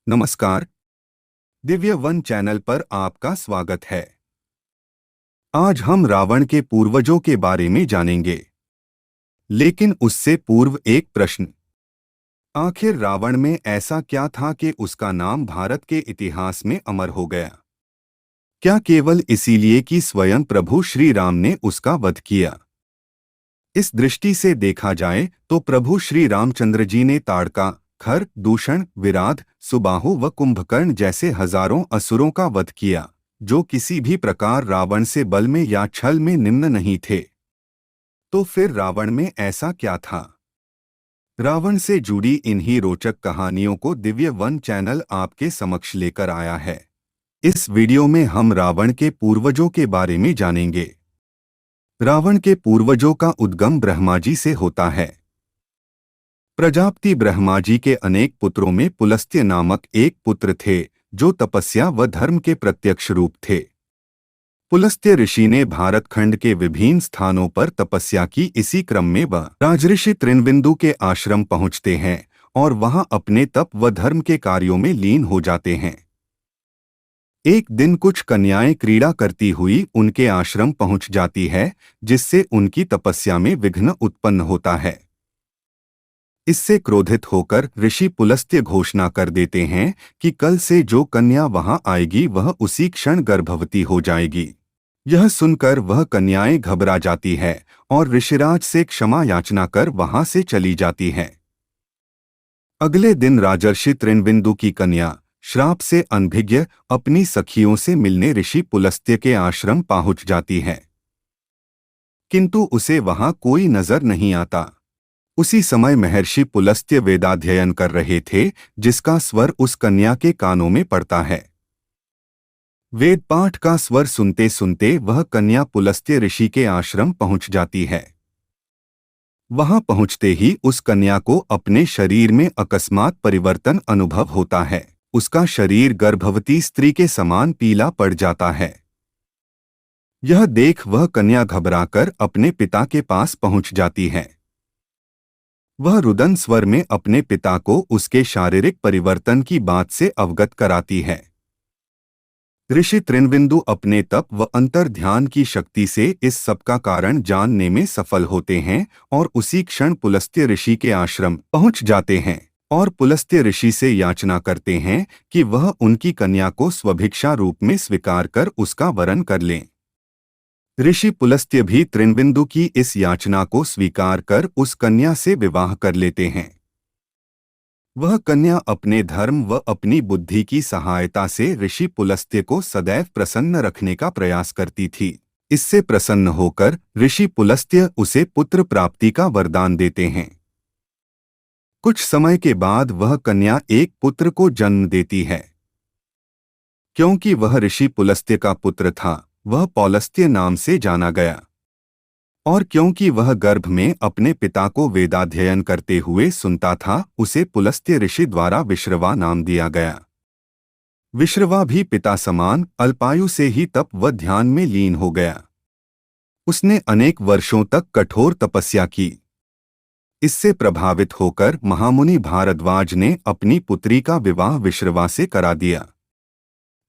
नमस्कार। Divya one channel पर आपका स्वागत है। आज हम रावण के पूर्वजों के बारे में जानेंगे, लेकिन उससे पूर्व एक प्रश्न। आखिर रावण में ऐसा क्या था कि उसका नाम भारत के इतिहास में अमर हो गया? क्या केवल इसीलिए कि स्वयं प्रभु श्री राम ने उसका वध किया? इस दृष्टि से देखा जाए तो प्रभु श्री रामचंद्र जी ने ताड़का, खर, दूषण, विराध, सुबाहु व कुंभकर्ण जैसे हजारों असुरों का वध किया, जो किसी भी प्रकार रावण से बल में या छल में निम्न नहीं थे। तो फिर रावण में ऐसा क्या था? रावण से जुड़ी इन्हीं रोचक कहानियों को दिव्य वन चैनल आपके समक्ष लेकर आया है। इस वीडियो में हम रावण के पूर्वजों के बारे में जानेंगे। रावण के पूर्वजों का उद्गम ब्रह्मा जी से होता है। प्रजापति ब्रह्मा जी के अनेक पुत्रों में पुलस्त्य नामक एक पुत्र थे, जो तपस्या व धर्म के प्रत्यक्ष रूप थे। पुलस्त्य ऋषि ने भारतखंड के विभिन्न स्थानों पर तपस्या की। इसी क्रम में वह राजऋषि त्रिनबिंदु के आश्रम पहुंचते हैं और वहां अपने तप व धर्म के कार्यों में लीन हो जाते हैं। एक दिन कुछ कन्याएं क्रीड़ा करती हुई उनके आश्रम पहुंच जाती है, जिससे उनकी तपस्या में विघ्न उत्पन्न होता है। इससे क्रोधित होकर ऋषि पुलस्त्य घोषणा कर देते हैं कि कल से जो कन्या वहां आएगी वह उसी क्षण गर्भवती हो जाएगी। यह सुनकर वह कन्याएं घबरा जाती है और ऋषिराज से क्षमा याचना कर वहां से चली जाती है। अगले दिन राजर्षि त्रिनबिंदु की कन्या श्राप से अनभिज्ञ अपनी सखियों से मिलने ऋषि पुलस्त्य के आश्रम पहुंच जाती है, किंतु उसे वहां कोई नजर नहीं आता। उसी समय महर्षि पुलस्त्य वेदाध्ययन कर रहे थे, जिसका स्वर उस कन्या के कानों में पड़ता है। वेद पाठ का स्वर सुनते सुनते वह कन्या पुलस्त्य ऋषि के आश्रम पहुंच जाती है। वहां पहुंचते ही उस कन्या को अपने शरीर में अकस्मात परिवर्तन अनुभव होता है। उसका शरीर गर्भवती स्त्री के समान पीला पड़ जाता है। यह देख वह कन्या घबराकर अपने पिता के पास पहुंच जाती है। वह रुदन स्वर में अपने पिता को उसके शारीरिक परिवर्तन की बात से अवगत कराती है। ऋषि त्रिनबिंदु अपने तप व अंतर ध्यान की शक्ति से इस सब का कारण जानने में सफल होते हैं और उसी क्षण पुलस्त्य ऋषि के आश्रम पहुंच जाते हैं और पुलस्त्य ऋषि से याचना करते हैं कि वह उनकी कन्या को स्वभिक्षा रूप में स्वीकार कर उसका वरण कर लें। ऋषि पुलस्त्य भी त्रिनबिंदु की इस याचना को स्वीकार कर उस कन्या से विवाह कर लेते हैं। वह कन्या अपने धर्म व अपनी बुद्धि की सहायता से ऋषि पुलस्त्य को सदैव प्रसन्न रखने का प्रयास करती थी। इससे प्रसन्न होकर ऋषि पुलस्त्य उसे पुत्र प्राप्ति का वरदान देते हैं। कुछ समय के बाद वह कन्या एक पुत्र को जन्म देती है। क्योंकि वह ऋषि पुलस्त्य का पुत्र था, वह पौलस्त्य नाम से जाना गया, और क्योंकि वह गर्भ में अपने पिता को वेदाध्ययन करते हुए सुनता था, उसे पुलस्त्य ऋषि द्वारा विश्रवा नाम दिया गया। विश्रवा भी पिता समान अल्पायु से ही तप व ध्यान में लीन हो गया। उसने अनेक वर्षों तक कठोर तपस्या की। इससे प्रभावित होकर महामुनि भारद्वाज ने अपनी पुत्री का विवाह विश्रवा से करा दिया।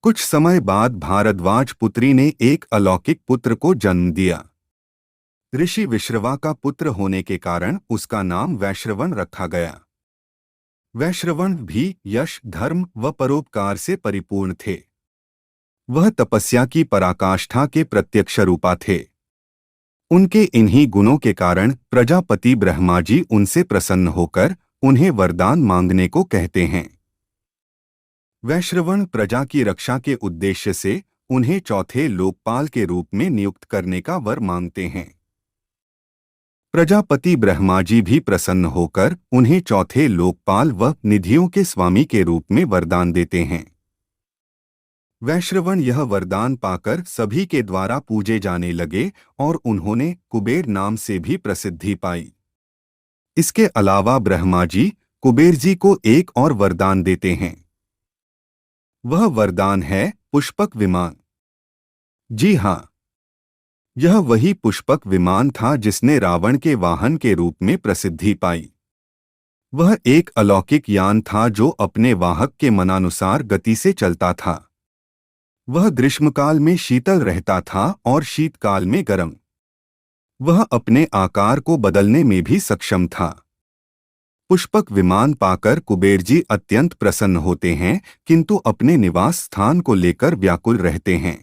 कुछ समय बाद भारद्वाज पुत्री ने एक अलौकिक पुत्र को जन्म दिया। ऋषि विश्रवा का पुत्र होने के कारण उसका नाम वैश्रवण रखा गया। वैश्रवण भी यश, धर्म व परोपकार से परिपूर्ण थे। वह तपस्या की पराकाष्ठा के प्रत्यक्ष रूपा थे। उनके इन्हीं गुणों के कारण प्रजापति ब्रह्मा जी उनसे प्रसन्न होकर उन्हें वरदान मांगने को कहते हैं। वैश्रवण प्रजा की रक्षा के उद्देश्य से उन्हें चौथे लोकपाल के रूप में नियुक्त करने का वर मांगते हैं। प्रजापति ब्रह्मा जी भी प्रसन्न होकर उन्हें चौथे लोकपाल व निधियों के स्वामी के रूप में वरदान देते हैं। वैश्रवण यह वरदान पाकर सभी के द्वारा पूजे जाने लगे और उन्होंने कुबेर नाम से भी प्रसिद्धि पाई। इसके अलावा ब्रह्मा जी कुबेर जी को एक और वरदान देते हैं। वह वरदान है पुष्पक विमान। जी हाँ, यह वही पुष्पक विमान था जिसने रावण के वाहन के रूप में प्रसिद्धि पाई। वह एक अलौकिक यान था जो अपने वाहक के मनानुसार गति से चलता था। वह ग्रीष्मकाल में शीतल रहता था और शीतकाल में गर्म। वह अपने आकार को बदलने में भी सक्षम था। पुष्पक विमान पाकर कुबेर जी अत्यंत प्रसन्न होते हैं, किंतु अपने निवास स्थान को लेकर व्याकुल रहते हैं।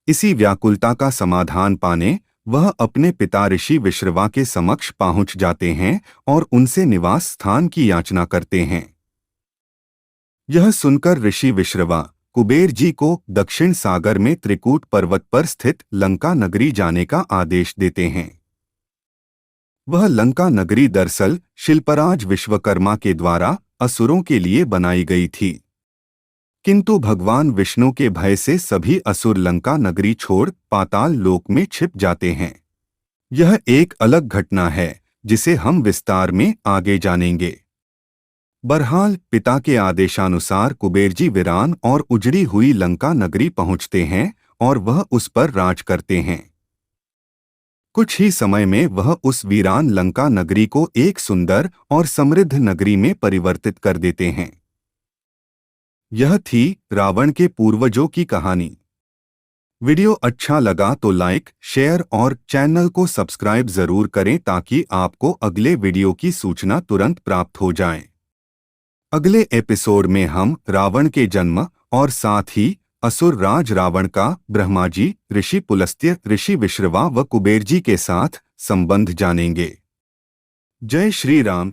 इसी व्याकुलता का समाधान पाने वह अपने पिता ऋषि विश्रवा के समक्ष पहुंच जाते हैं और उनसे निवास स्थान की याचना करते हैं। यह सुनकर ऋषि विश्रवा कुबेर जी को दक्षिण सागर में त्रिकूट पर्वत पर स्थित लंका नगरी जाने का आदेश देते हैं। वह लंका नगरी दरअसल शिल्पराज विश्वकर्मा के द्वारा असुरों के लिए बनाई गई थी, किंतु भगवान विष्णु के भय से सभी असुर लंका नगरी छोड़ पाताल लोक में छिप जाते हैं। यह एक अलग घटना है जिसे हम विस्तार में आगे जानेंगे। बहरहाल पिता के आदेशानुसार कुबेर जी वीरान और उजड़ी हुई लंका नगरी पहुंचते हैं और वह उस पर राज करते हैं। कुछ ही समय में वह उस वीरान लंका नगरी को एक सुंदर और समृद्ध नगरी में परिवर्तित कर देते हैं। यह थी रावण के पूर्वजों की कहानी। वीडियो अच्छा लगा तो लाइक, शेयर और चैनल को सब्सक्राइब जरूर करें ताकि आपको अगले वीडियो की सूचना तुरंत प्राप्त हो जाए। अगले एपिसोड में हम रावण के जन्म और साथ ही असुर राज रावण का ब्रह्मा जी, ऋषि पुलस्त्य, ऋषि विश्रवा व कुबेर जी के साथ संबंध जानेंगे। जय श्री राम।